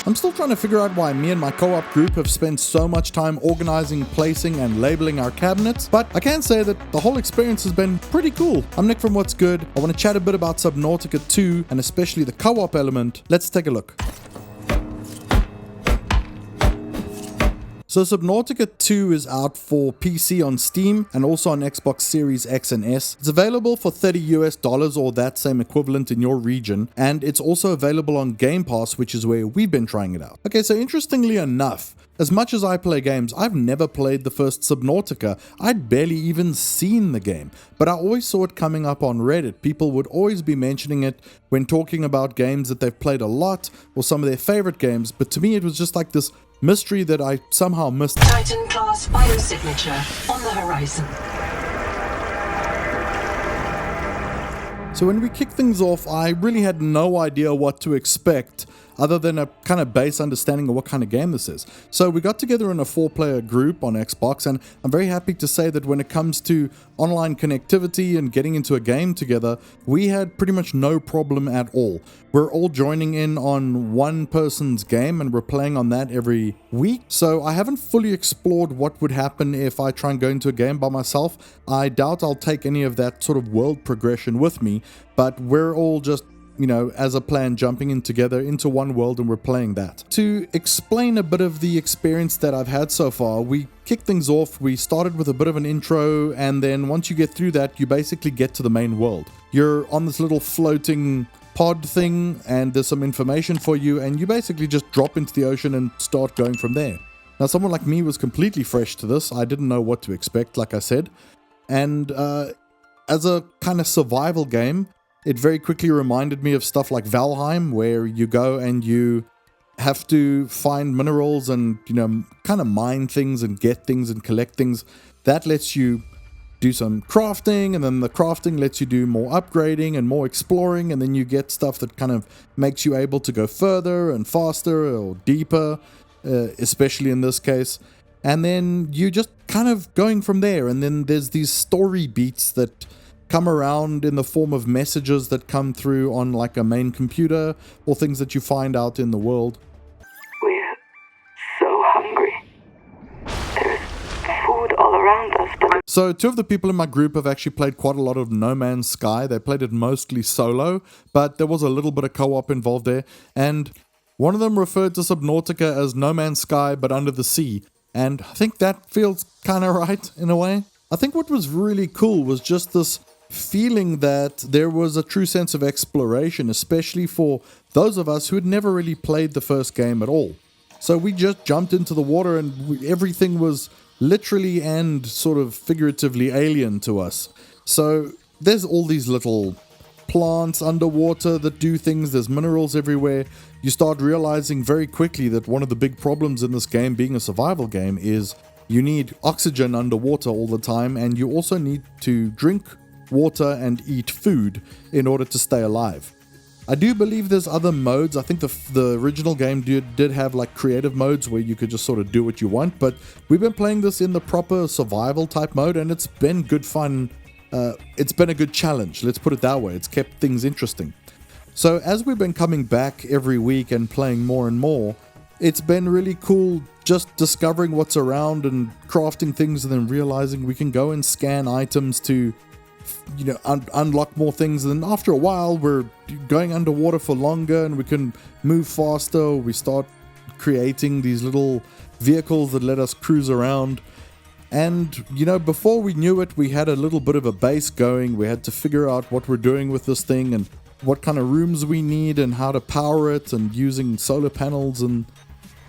I'm still trying to figure out why me and my co-op group have spent so much time organizing, placing, and labeling our cabinets, but I can say that the whole experience has been pretty cool. I'm Nick from What's Good. I want to chat a bit about Subnautica 2, and especially the co-op element. Let's take a look. So Subnautica 2 is out for PC on Steam and also on Xbox Series X and S. It's available for $30 or that same equivalent in your region, and it's also available on Game Pass, which is where we've been trying it out. Okay, so interestingly enough, as much as I play games, I've never played the first Subnautica. I'd barely even seen the game, but I always saw it coming up on Reddit. People would always be mentioning it when talking about games that they've played a lot or some of their favorite games, but to me it was just like this mystery that I somehow missed. Titan class biosignature on the horizon. So when we kicked things off, I really had no idea what to expect other than a kind of base understanding of what kind of game this is. So we got together in a 4-player group on Xbox, and I'm very happy to say that when it comes to online connectivity and getting into a game together, we had pretty much no problem at all. We're all joining in on one person's game and we're playing on that every week. So I haven't fully explored what would happen if I try and go into a game by myself. I doubt I'll take any of that sort of world progression with me, but we're all just, you know, as a plan, jumping in together into one world and we're playing that. To explain a bit of the experience that I've had so far, we kicked things off, we started with a bit of an intro, and then once you get through that, you basically get to the main world. You're on this little floating pod thing and there's some information for you, and you basically just drop into the ocean and start going from there. Now, someone like me was completely fresh to this. I didn't know what to expect, like I said, and as a kind of survival game, it very quickly reminded me of stuff like Valheim, where you go and you have to find minerals and, you know, kind of mine things and get things and collect things. That lets you do some crafting, and then the crafting lets you do more upgrading and more exploring, and then you get stuff that kind of makes you able to go further and faster or deeper, especially in this case. And then you just kind of going from there, and then there's these story beats that come around in the form of messages that come through on like a main computer or things that you find out in the world. We're so hungry. There's food all around us, but... So 2 of the people in my group have actually played quite a lot of No Man's Sky. They played it mostly solo, but there was a little bit of co-op involved there. And one of them referred to Subnautica as No Man's Sky, but under the sea. And I think that feels kind of right in a way. I think what was really cool was just this feeling that there was a true sense of exploration, especially for those of us who had never really played the first game at all. So we just jumped into the water and everything was literally and sort of figuratively alien to us. So there's all these little plants underwater that do things, there's minerals everywhere. You start realizing very quickly that one of the big problems in this game, being a survival game, is you need oxygen underwater all the time, and you also need to drink water and eat food in order to stay alive. I do believe there's other modes. I think the original game did have like creative modes where you could just sort of do what you want, but we've been playing this in the proper survival type mode, and it's been good fun. It's been a good challenge, let's put it that way. It's kept things interesting. So as we've been coming back every week and playing more and more, it's been really cool just discovering what's around and crafting things, and then realizing we can go and scan items to, you know, unlock more things. And then after a while we're going underwater for longer and we can move faster. We start creating these little vehicles that let us cruise around. And, you know, before we knew it, we had a little bit of a base going. We had to figure out what we're doing with this thing and what kind of rooms we need and how to power it, and using solar panels and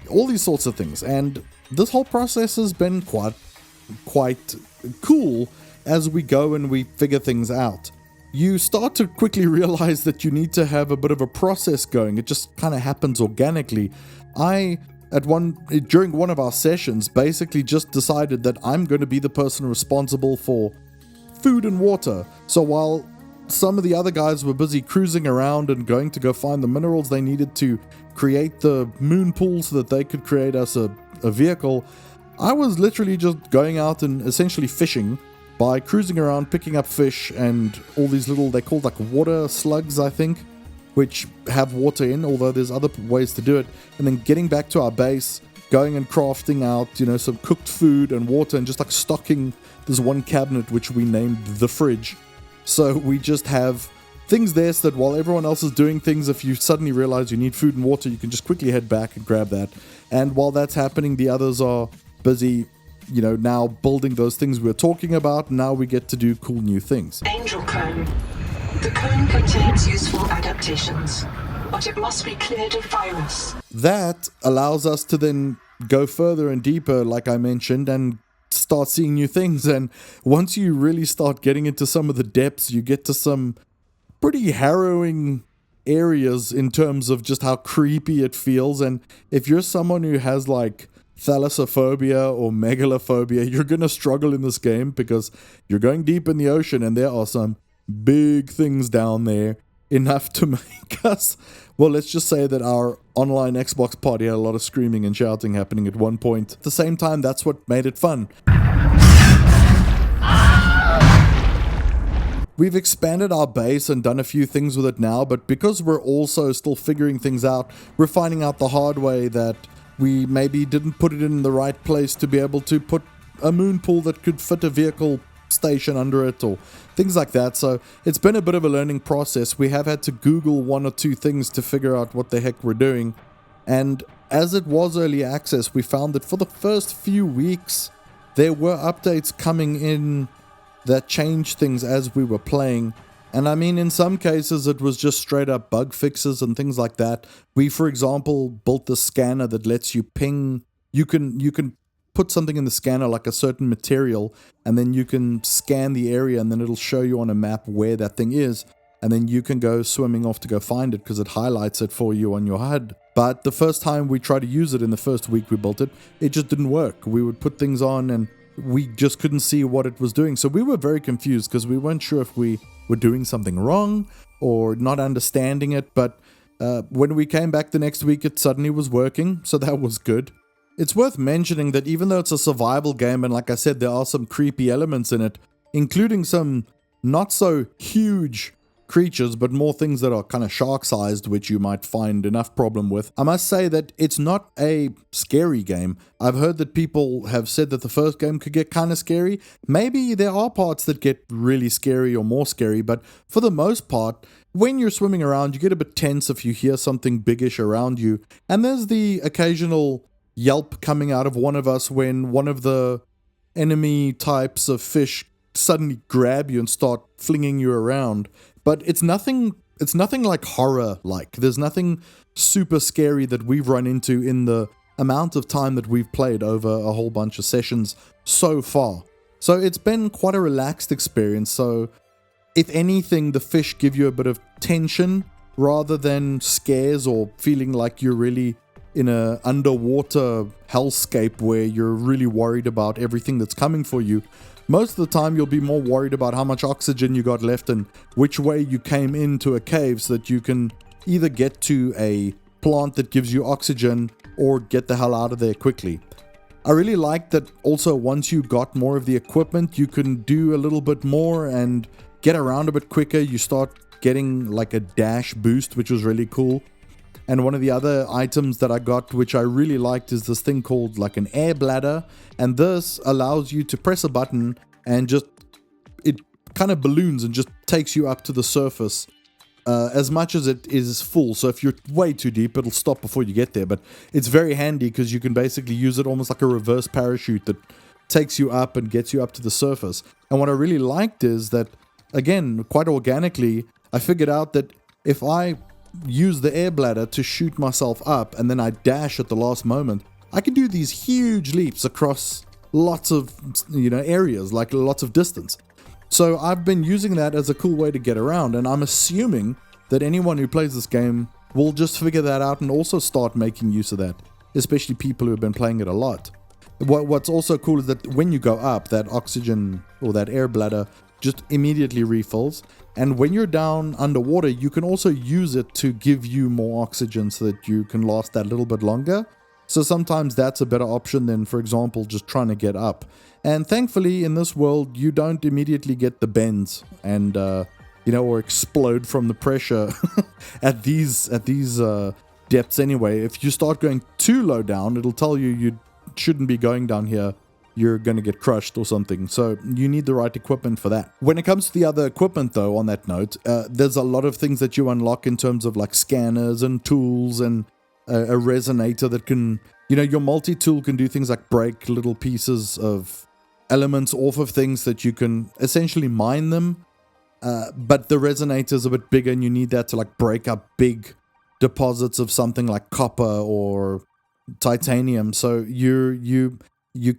all these sorts of things. And this whole process has been quite cool as we go and we figure things out. You start to quickly realize that you need to have a bit of a process going. It just kind of happens organically. During one of our sessions, basically just decided that I'm going to be the person responsible for food and water. So while some of the other guys were busy cruising around and going to go find the minerals they needed to create the moon pool so that they could create us a vehicle, I was literally just going out and essentially fishing by cruising around, picking up fish and all these little, they called like water slugs, I think. which have water in, although there's other ways to do it, and then getting back to our base, going and crafting out, some cooked food and water, and just like stocking this one cabinet, which we named the fridge. So we just have things there so that while everyone else is doing things, if you suddenly realize you need food and water, you can just quickly head back and grab that. And while that's happening, the others are busy, now building those things we're talking about. Now we get to do cool new things. Angel Cone. The cone contains useful adaptations, but it must be cleared of virus. That allows us to then go further and deeper, like I mentioned, and start seeing new things. And once you really start getting into some of the depths, you get to some pretty harrowing areas in terms of just how creepy it feels. And if you're someone who has like thalassophobia or megalophobia, you're going to struggle in this game because you're going deep in the ocean and there are some big things down there, enough to make us, well, let's just say that our online Xbox party had a lot of screaming and shouting happening at one point. At the same time, that's what made it fun. We've expanded our base and done a few things with it now, but because we're also still figuring things out, we're finding out the hard way that we maybe didn't put it in the right place to be able to put a moon pool that could fit a vehicle station under it or things like that. So it's been a bit of a learning process. We have had to Google one or two things to figure out what the heck we're doing. And as it was early access, we found that for the first few weeks, there were updates coming in that changed things as we were playing. And I mean, in some cases, it was just straight up bug fixes and things like that. We, for example, built the scanner that lets you ping. You can put something in the scanner, like a certain material, and then you can scan the area, and then it'll show you on a map where that thing is. And then you can go swimming off to go find it because it highlights it for you on your HUD. But the first time we tried to use it in the first week we built it, it just didn't work. We would put things on and we just couldn't see what it was doing. So we were very confused because we weren't sure if we were doing something wrong or not understanding it. But when we came back the next week, it suddenly was working. So that was good. It's worth mentioning that even though it's a survival game, and like I said, there are some creepy elements in it, including some not so huge creatures, but more things that are kind of shark-sized, which you might find enough problem with. I must say that it's not a scary game. I've heard that people have said that the first game could get kind of scary. Maybe there are parts that get really scary or more scary, but for the most part, when you're swimming around, you get a bit tense if you hear something biggish around you. And there's the occasional yelp coming out of one of us when one of the enemy types of fish suddenly grab you and start flinging you around. But it's nothing like horror-like. There's nothing super scary that we've run into in the amount of time that we've played over a whole bunch of sessions so far. So it's been quite a relaxed experience. So if anything, the fish give you a bit of tension rather than scares or feeling like you're really in an underwater hellscape where you're really worried about everything that's coming for you. Most of the time, you'll be more worried about how much oxygen you got left and which way you came into a cave so that you can either get to a plant that gives you oxygen or get the hell out of there quickly. I really like that also once you got more of the equipment, you can do a little bit more and get around a bit quicker. You start getting like a dash boost, which was really cool. And one of the other items that I got, which I really liked, is this thing called like an air bladder. And this allows you to press a button and just, it kind of balloons and just takes you up to the surface as much as it is full. So if you're way too deep, it'll stop before you get there. But it's very handy because you can basically use it almost like a reverse parachute that takes you up and gets you up to the surface. And what I really liked is that, again, quite organically, I figured out that if I use the air bladder to shoot myself up and then I dash at the last moment, I can do these huge leaps across lots of areas, like lots of distance. So I've been using that as a cool way to get around, and I'm assuming that anyone who plays this game will just figure that out and also start making use of that, especially people who have been playing it a lot. What's also cool is that when you go up, that oxygen or that air bladder just immediately refills. And when you're down underwater, you can also use it to give you more oxygen so that you can last that little bit longer. So sometimes that's a better option than, for example, just trying to get up. And thankfully, in this world, you don't immediately get the bends. And or explode from the pressure at these depths anyway. If you start going too low down, it'll tell you shouldn't be going down here. You're going to get crushed or something. So you need the right equipment for that. When it comes to the other equipment, though, on that note, there's a lot of things that you unlock in terms of like scanners and tools and a resonator that can, your multi-tool can do things like break little pieces of elements off of things that you can essentially mine them. But the resonator is a bit bigger and you need that to like break up big deposits of something like copper or titanium. So you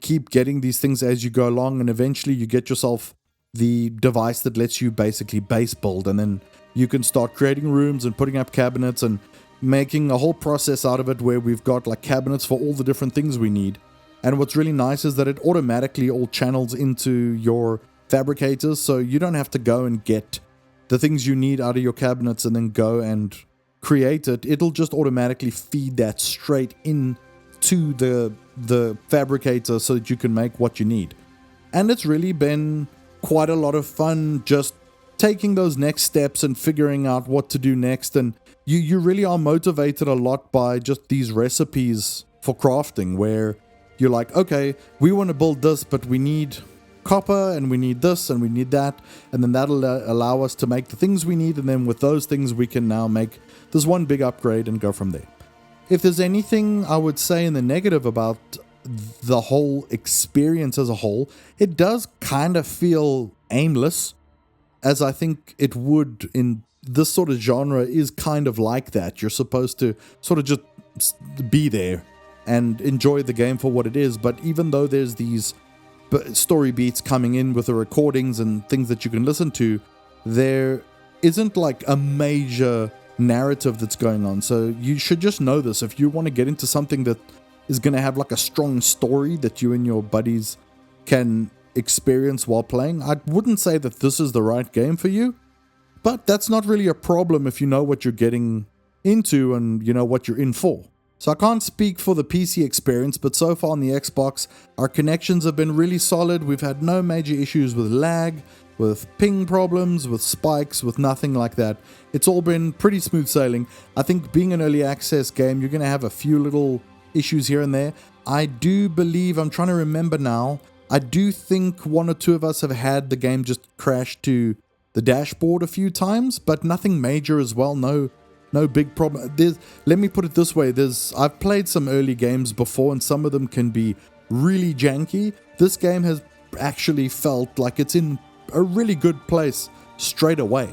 keep getting these things as you go along, and eventually you get yourself the device that lets you basically base build, and then you can start creating rooms and putting up cabinets and making a whole process out of it where we've got like cabinets for all the different things we need. And what's really nice is that it automatically all channels into your fabricators, so you don't have to go and get the things you need out of your cabinets and then go and create it. It'll just automatically feed that straight in to the fabricator so that you can make what you need. And it's really been quite a lot of fun just taking those next steps and figuring out what to do next. And you really are motivated a lot by just these recipes for crafting, where you're like, okay, we want to build this, but we need copper and we need this and we need that, and then that'll allow us to make the things we need, and then with those things we can now make this one big upgrade and go from there. If there's anything I would say in the negative about the whole experience as a whole, it does kind of feel aimless, as I think it would in this sort of genre is kind of like that. You're supposed to sort of just be there and enjoy the game for what it is, but even though there's these story beats coming in with the recordings and things that you can listen to, there isn't like a major narrative that's going on. So you should just know this. If you want to get into something that is going to have like a strong story that you and your buddies can experience while playing, I wouldn't say that this is the right game for you, but that's not really a problem if you know what you're getting into and you know what you're in for. So I can't speak for the PC experience, but so far on the Xbox, our connections have been really solid. We've had no major issues with lag, with ping problems, with spikes, with nothing like that. It's all been pretty smooth sailing. I think being an early access game, you're going to have a few little issues here and there. I do believe, I'm trying to remember now, I do think one or two of us have had the game just crash to the dashboard a few times, but nothing major as well. No big problem. Let me put it this way. I've played some early games before, and some of them can be really janky. This game has actually felt like it's in a really good place straight away.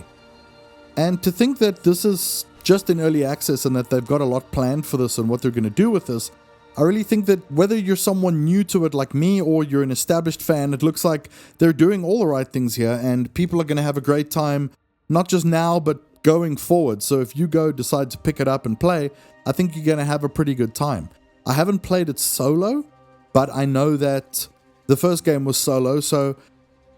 And to think that this is just in early access and that they've got a lot planned for this and what they're going to do with this, I really think that whether you're someone new to it like me or you're an established fan, it looks like they're doing all the right things here, and people are going to have a great time, not just now, but going forward. So if you decide to pick it up and play, I think you're going to have a pretty good time. I haven't played it solo, but I know that the first game was solo, so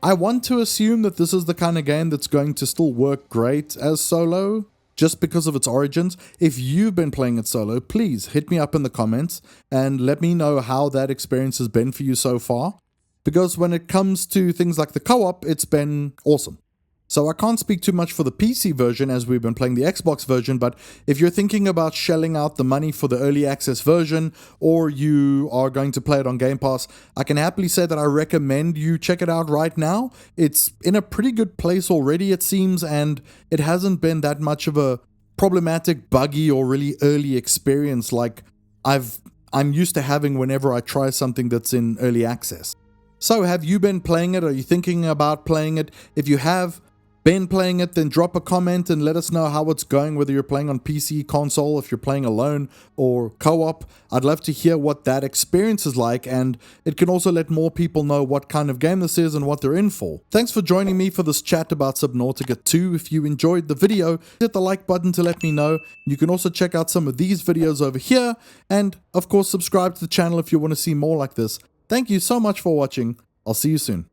I want to assume that this is the kind of game that's going to still work great as solo, just because of its origins. If you've been playing it solo, please hit me up in the comments and let me know how that experience has been for you so far, because when it comes to things like the co-op, it's been awesome. So I can't speak too much for the PC version as we've been playing the Xbox version, but if you're thinking about shelling out the money for the early access version, or you are going to play it on Game Pass, I can happily say that I recommend you check it out right now. It's in a pretty good place already, it seems, and it hasn't been that much of a problematic, buggy, or really early experience like I'm used to having whenever I try something that's in early access. So have you been playing it? Are you thinking about playing it? If you have been playing it, then drop a comment and let us know how it's going, whether you're playing on PC, console, if you're playing alone, or co-op. I'd love to hear what that experience is like, and it can also let more people know what kind of game this is and what they're in for. Thanks for joining me for this chat about Subnautica 2. If you enjoyed the video, hit the like button to let me know. You can also check out some of these videos over here, and of course subscribe to the channel if you want to see more like this. Thank you so much for watching. I'll see you soon.